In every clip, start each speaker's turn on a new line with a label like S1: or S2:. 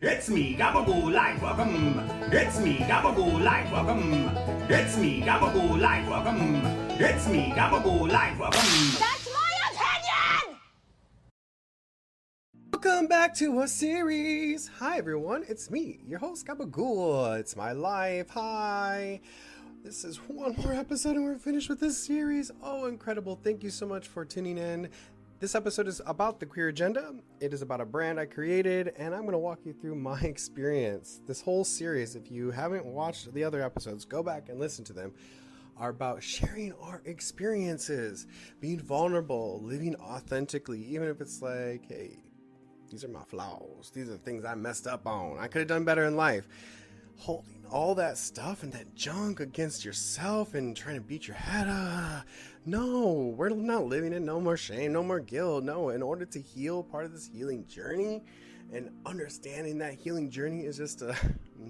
S1: It's me, Gabagoo Life, welcome. It's me, Gabagoo Life, welcome. It's me, Gabagoo Life, welcome. It's me, Gabagoo Life, welcome.
S2: That's my opinion!
S3: Welcome back to a series. Hi everyone, it's me, your host Gabagool. It's my life. Hi. This is one more episode and we're finished with this series. Oh, incredible. Thank you so much for tuning in. This episode is about the queer agenda. It is about a brand I created, and I'm going to walk you through my experience. This whole series, if you haven't watched the other episodes, go back and listen to them, are about sharing our experiences, being vulnerable, living authentically, even if it's like, hey, these are my flaws. These are the things I messed up on. I could have done better in life. Holding all that stuff and that junk against yourself and trying to beat your head up. No, we're not living in no more shame, no more guilt. No, in order to heal, part of this healing journey and understanding that healing journey is just to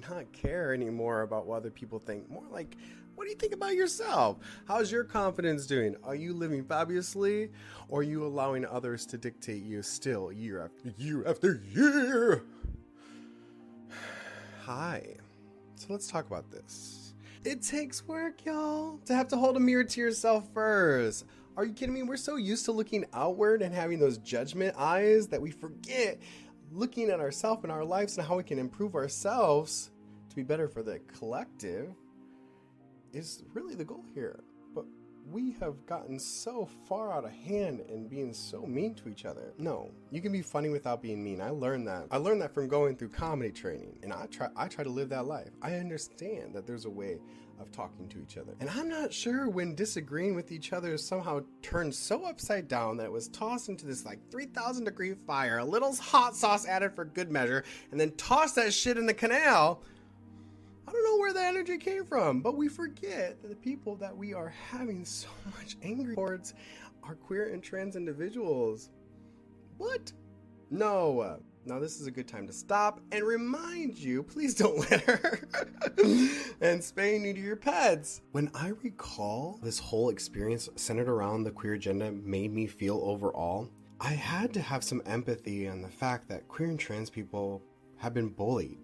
S3: not care anymore about what other people think. More like, what do you think about yourself? How's your confidence doing? Are you living fabulously, or are you allowing others to dictate you still year after year after year? Hi. So let's talk about this. It takes work, y'all, to have to hold a mirror to yourself first. Are you kidding me? We're so used to looking outward and having those judgment eyes that we forget looking at ourselves and our lives and how we can improve ourselves to be better for the collective is really the goal here. But we have gotten so far out of hand and being so mean to each other. No, you can be funny without being mean. I learned that from going through comedy training, and I try to live that life. I understand that there's a way of talking to each other. And I'm not sure when disagreeing with each other somehow turned so upside down that it was tossed into this like 3,000 degree fire, a little hot sauce added for good measure, and then toss that shit in the canal. I don't know where the energy came from, but we forget that the people that we are having so much anger towards are queer and trans individuals. What? No. Now this is a good time to stop and remind you, please don't litter and spay and neuter your pets. When I recall this whole experience centered around the queer agenda made me feel overall, I had to have some empathy on the fact that queer and trans people have been bullied.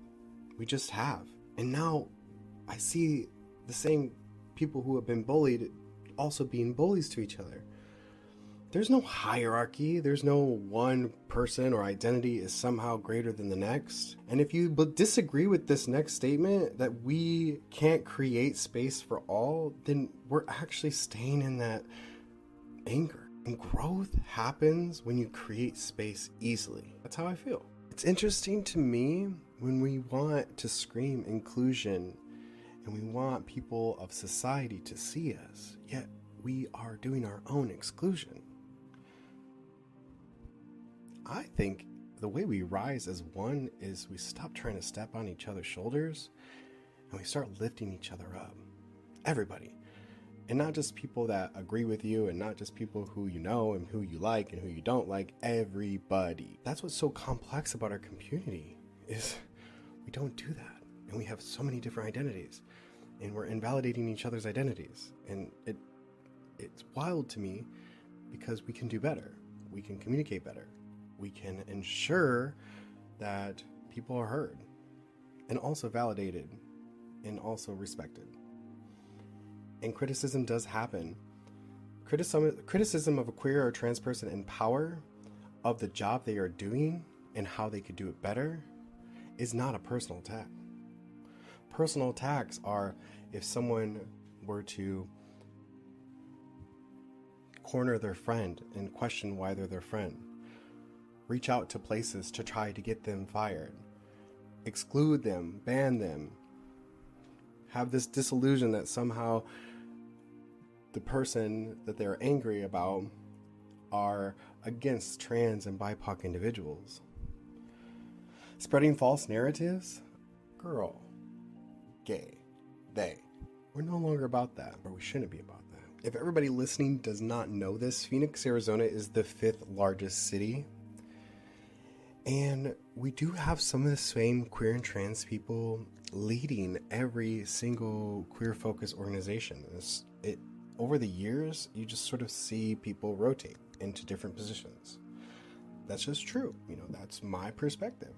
S3: We just have. And now I see the same people who have been bullied also being bullies to each other. There's no hierarchy. There's no one person or identity is somehow greater than the next. And if you disagree with this next statement that we can't create space for all, then we're actually staying in that anger. And growth happens when you create space easily. That's how I feel. It's interesting to me when we want to scream inclusion and we want people of society to see us, yet we are doing our own exclusion. I think the way we rise as one is we stop trying to step on each other's shoulders and we start lifting each other up. Everybody. And not just people that agree with you and not just people who you know and who you like and who you don't like. Everybody. That's what's so complex about our community is we don't do that. And we have so many different identities and we're invalidating each other's identities. And it's wild to me because we can do better. We can communicate better. We can ensure that people are heard and also validated and also respected. And criticism does happen. Criticism of a queer or trans person in power of the job they are doing and how they could do it better is not a personal attack. Personal attacks are if someone were to corner their friend and question why they're their friend, reach out to places to try to get them fired, exclude them, ban them, have this disillusion that somehow the person that they're angry about are against trans and BIPOC individuals. Spreading false narratives, girl, gay, they. We're no longer about that, or we shouldn't be about that. If everybody listening does not know this, Phoenix, Arizona is the 5th largest city. And we do have some of the same queer and trans people leading every single queer-focused organization. Over the years, you just sort of see people rotate into different positions. That's just true. That's my perspective.